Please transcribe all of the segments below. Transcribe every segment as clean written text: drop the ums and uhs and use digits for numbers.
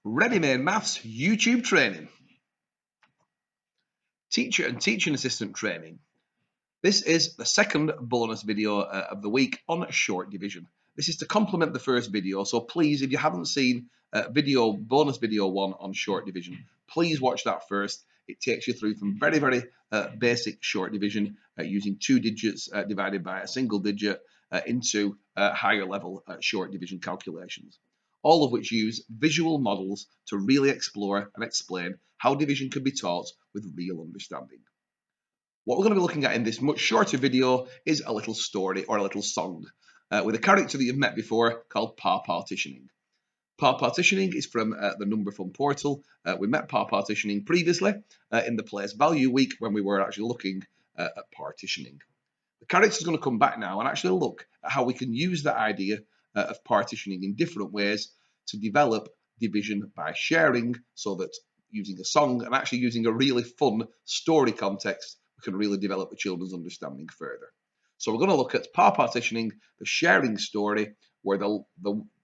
Ready Made Maths YouTube training. Teacher and teaching assistant training. This is the second bonus video of the week on short division. This is to complement the first video, so please, if you haven't seen bonus video 1 on short division, please watch that first. It takes you through from very basic short division using 2 digits divided by a single digit into higher level short division calculations, all of which use visual models to really explore and explain how division can be taught with real understanding. What we're going to be looking at in this much shorter video is a little story or a little song with a character that you've met before called Partitioning. Partitioning is from the Number Fun portal. We met Partitioning previously in the Place Value week when we were actually looking at partitioning. The character is going to come back now and actually look at how we can use that idea of partitioning in different ways to develop division by sharing, so that using a song and actually using a really fun story context, we can really develop the children's understanding further. So we're going to look at partitioning, the sharing story, where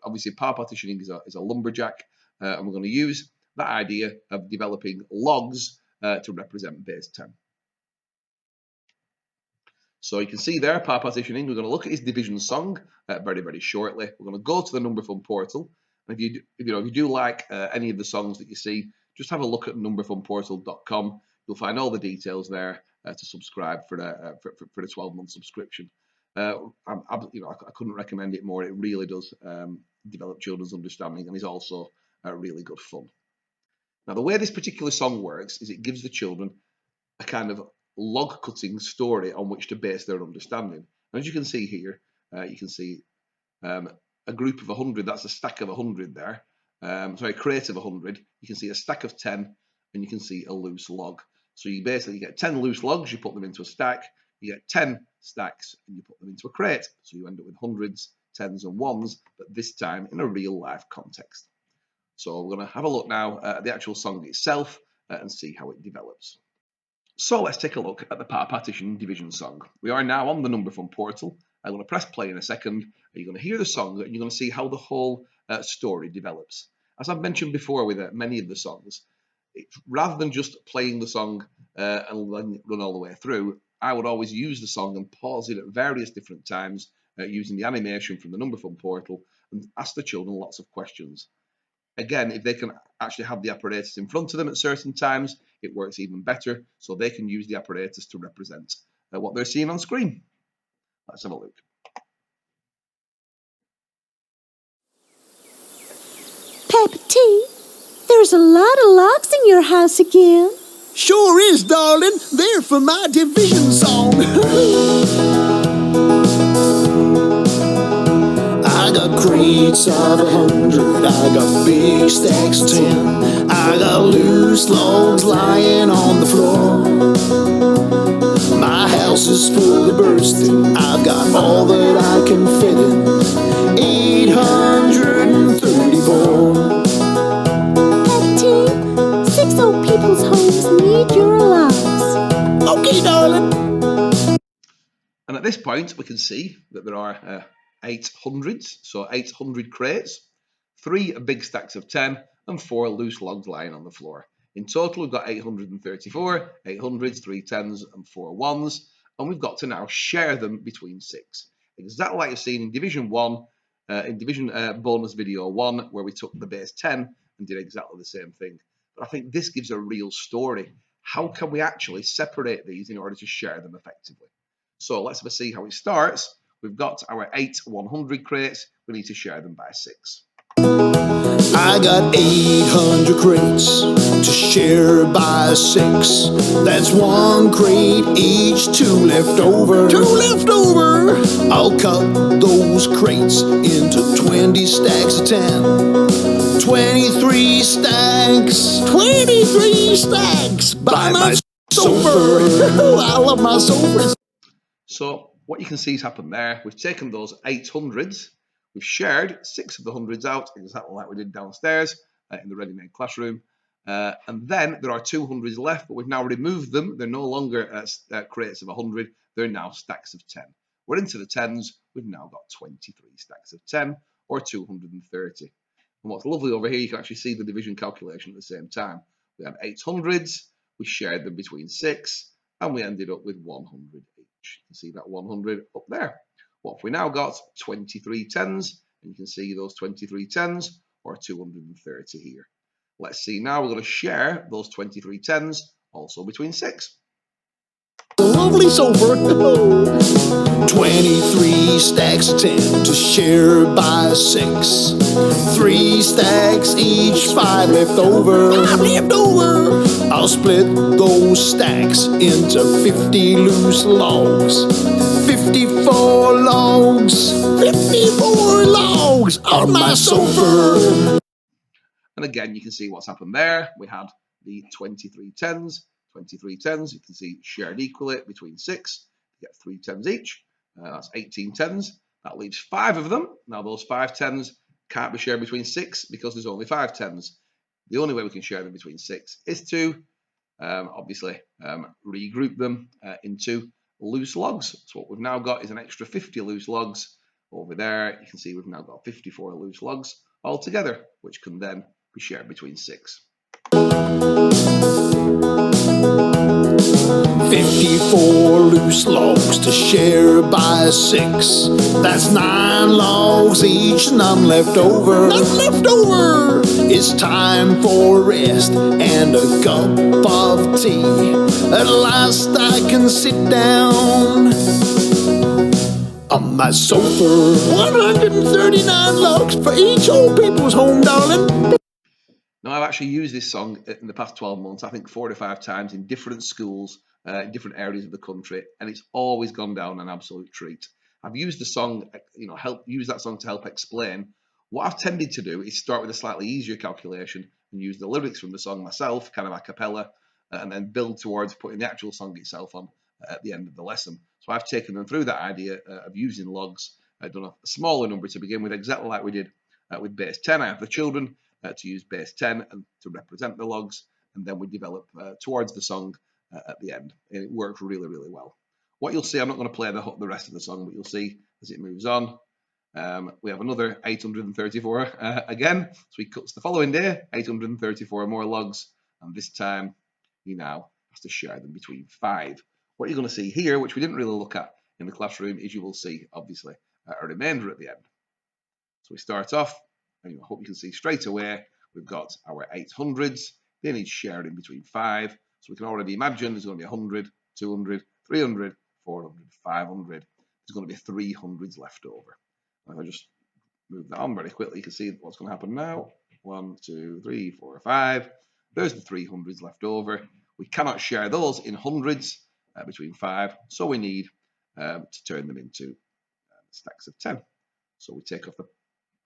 obviously partitioning is a lumberjack, and we're going to use that idea of developing logs to represent base 10. So you can see there, partitioning, we're going to look at his division song very shortly. We're going to go to the Number Fun portal. And if you do like any of the songs that you see, just have a look at numberfunportal.com. You'll find all the details there to subscribe for the 12-month subscription. I couldn't recommend it more. It really does develop children's understanding and is also really good fun. Now, the way this particular song works is it gives the children a kind of log cutting story on which to base their understanding. And as you can see here, you can see a group of 100. That's a stack of 100 there. Sorry, crate of 100. You can see a stack of 10, and you can see a loose log. So you basically get 10 loose logs, you put them into a stack. You get 10 stacks, and you put them into a crate. So you end up with hundreds, tens, and ones, but this time in a real life context. So we're going to have a look now at the actual song itself and see how it develops. So let's take a look at the partition division song. We are now on the Number Fun portal. I'm going to press play in a second. You're going to hear the song and you're going to see how the whole story develops. As I've mentioned before with many of the songs, rather than just playing the song and then run all the way through, I would always use the song and pause it at various different times using the animation from the Number Fun portal and ask the children lots of questions. Again, if they can actually have the apparatus in front of them at certain times, it works even better, so they can use the apparatus to represent what they're seeing on screen. Let's have a look. Peppa T, there's a lot of logs in your house again. Sure is, darling. They're for my division song. I got crates of 100, I got big stacks of 10, I got loose logs lying on the floor. My house is full of bursting, I've got all that I can fit in, 834. Peppa T, 6 old people's homes need your logs. Okay, darling. And at this point, we can see that there are 800s, so 800 crates, 3 big stacks of 10, and 4 loose logs lying on the floor. In total, we've got 834, 800s, 3 10s, and 4 1s, and we've got to now share them between 6. Exactly like you've seen in Division 1, in Division bonus video 1, where we took the base 10 and did exactly the same thing. But I think this gives a real story. How can we actually separate these in order to share them effectively? So let's have a see how it starts. We've got our 8 100 crates. We need to share them by 6. I got 800 crates to share by 6. That's 1 crate each, 2 left over. 2 left over. I'll cut those crates into 20 stacks of 10. 23 stacks. 23 stacks. By my sofa. I love my sofa. So what you can see has happened there. We've taken those 800s, we've shared 6 of the hundreds out, exactly like we did downstairs in the ready-made classroom. And then there are 200s left, but we've now removed them. They're no longer crates of 100, they're now stacks of 10. We're into the 10s, we've now got 23 stacks of 10, or 230. And what's lovely over here, you can actually see the division calculation at the same time. We had 800s, we shared them between 6, and we ended up with 100 each. You can see that 100 up there. What have we now got? 23 tens, and you can see those 23 tens, or 230 here. Let's see now, we're going to share those 23 tens also between 6. Lovely sofa. 23 stacks of 10 to share by 6. 3 stacks each, 5 left over. 5 left over. I'll split those stacks into 50 loose logs. 54 logs. 54 logs on my sofa. And again, you can see what's happened there. We had the 23 tens. 23 tens, you can see shared equally between 6. You get 3 tens each. That's 18 tens. That leaves 5 of them. Now those 5 tens can't be shared between 6 because there's only 5 tens. The only way we can share them between 6 is to obviously regroup them into loose logs. So what we've now got is an extra 50 loose logs over there. You can see we've now got 54 loose logs altogether, which can then be shared between 6. 54 loose logs to share by 6. That's 9 logs each, none left over. None left over. It's time for rest and a cup of tea. At last I can sit down on my sofa. 139 logs for each old people's home, darling. Now, I've actually used this song in the past 12 months, I think 4 to 5 times in different schools, in different areas of the country, and it's always gone down an absolute treat. I've used the song, use that song to help explain. What I've tended to do is start with a slightly easier calculation and use the lyrics from the song myself, kind of a cappella, and then build towards putting the actual song itself on at the end of the lesson. So I've taken them through that idea of using logs. I've done a smaller number to begin with, exactly like we did with base 10. I have the children to use base 10 and to represent the logs, and then we develop towards the song at the end. And it works really, really well. What you'll see, I'm not going to play the rest of the song, but you'll see as it moves on, we have another 834 again. So he cuts the following day, 834 more logs, and this time he now has to share them between 5. What you're going to see here, which we didn't really look at in the classroom, is you will see, obviously, a remainder at the end. So we start off, and I hope you can see straight away, we've got our 800s. They need sharing between 5. So we can already imagine there's going to be 100, 200, 300, 400, 500. There's going to be 300s left over. If I just move that on very quickly, you can see what's going to happen now. 1, 2, 3, 4, 5. There's the 300s left over. We cannot share those in hundreds between 5, so we need to turn them into stacks of 10. So we take off the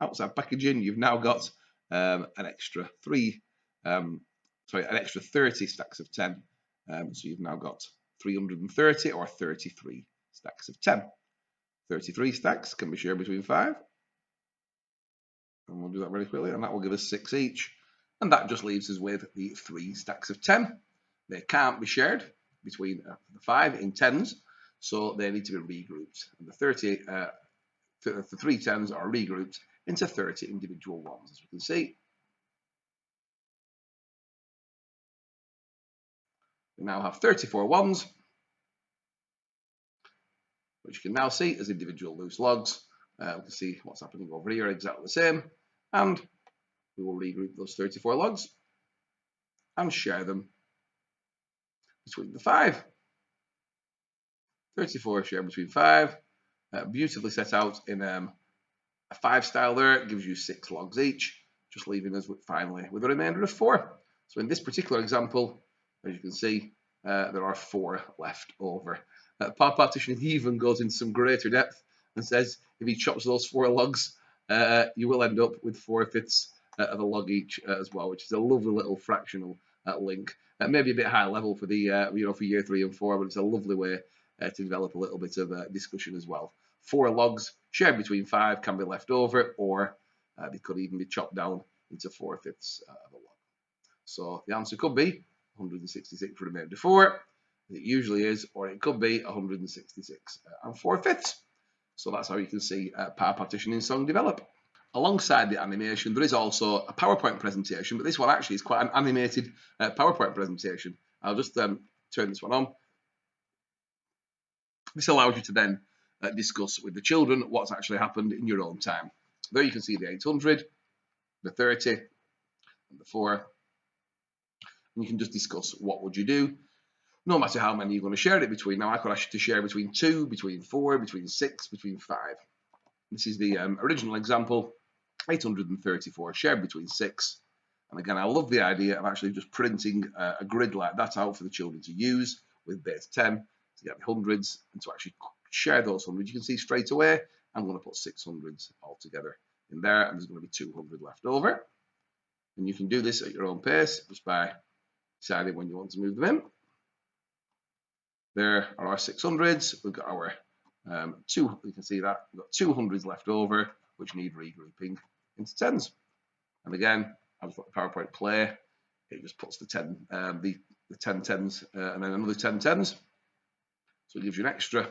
outside packaging. You've now got an extra 30 stacks of 10. So you've now got 330 or 33 stacks of 10. 33 stacks can be shared between 5. And we'll do that very quickly, and that will give us 6 each. And that just leaves us with the 3 stacks of 10. They can't be shared between the 5 in 10s, so they need to be regrouped. And the 3 10s are regrouped into 30 individual ones, as we can see. We now have 34 ones, which you can now see as individual loose logs. We can see what's happening over here, exactly the same. And we will regroup those 34 logs and share them between the 5. 34 shared between 5. Beautifully set out in a 5 style there. It gives you 6 logs each, just leaving us finally with a remainder of 4. So in this particular example, as you can see, there are 4 left over. Partition even goes into some greater depth and says if he chops those 4 logs, you will end up with 4/5 of a log each as well, which is a lovely little fractional link. Maybe a bit high level for the for year 3 and 4, but it's a lovely way to develop a little bit of discussion as well. 4 logs shared between 5 can be left over, or they could even be chopped down into 4/5 of a log. So the answer could be 166 remainder 4. It usually is, or it could be 166 and 4/5. So that's how you can see power partitioning song develop. alongside the animation, there is also a PowerPoint presentation, but this one actually is quite an animated PowerPoint presentation. I'll just turn this one on. This allows you to then discuss with the children what's actually happened in your own time. There you can see the 800, the 30, and the 4. And you can just discuss what would you do, no matter how many you're going to share it between. Now, I could ask you to share between 2, between 4, between 6, between 5. This is the original example, 834 shared between 6. And again, I love the idea of actually just printing a grid like that out for the children to use with base 10 to get the hundreds and to actually share those hundreds. You can see straight away, I'm going to put 600s all together in there, and there's going to be 200 left over. And you can do this at your own pace just by deciding when you want to move them in. There are our 600s. We've got our you can see that we've got 200s left over, which need regrouping into 10s. And again, I've got the PowerPoint play. It just puts the 10 10s and then another 10 10s. So it gives you an extra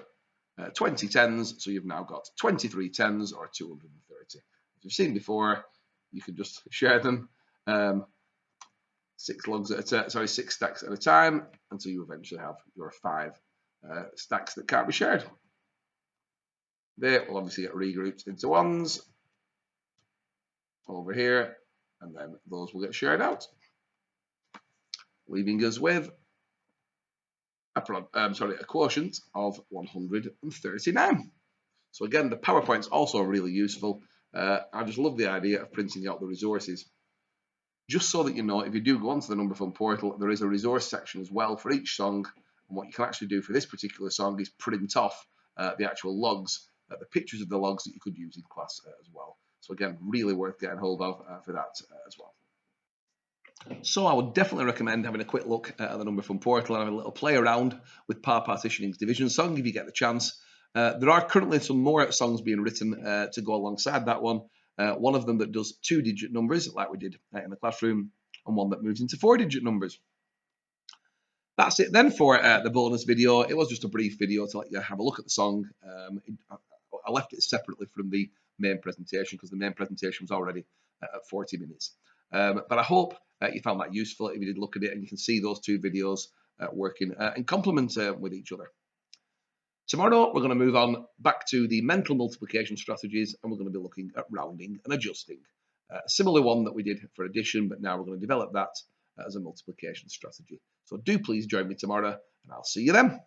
20 10s. So you've now got 23 10s or 230. As you've seen before, you can just share them 6 stacks at a time until you eventually have your 5 stacks that can't be shared. They will obviously get regrouped into 1s over here, and then those will get shared out, leaving us with a quotient of 139. So again, the PowerPoint's also really useful. I just love the idea of printing out the resources. Just so that you know, if you do go onto the Number Fun portal, there is a resource section as well for each song. And what you can actually do for this particular song is print off the actual logs, the pictures of the logs that you could use in class as well. So again, really worth getting hold of for that as well. So I would definitely recommend having a quick look at the Number Fun portal and having a little play around with Partitioning's division song if you get the chance. There are currently some more songs being written to go alongside that one. One of them that does 2-digit numbers, like we did in the classroom, and one that moves into 4-digit numbers. That's it then for the bonus video. It was just a brief video to let you have a look at the song. I left it separately from the main presentation because the main presentation was already at 40 minutes. But I hope you found that useful if you did look at it, and you can see those 2 videos working in complement with each other. Tomorrow, we're going to move on back to the mental multiplication strategies, and we're going to be looking at rounding and adjusting. A similar one that we did for addition, but now we're going to develop that as a multiplication strategy. So do please join me tomorrow, and I'll see you then.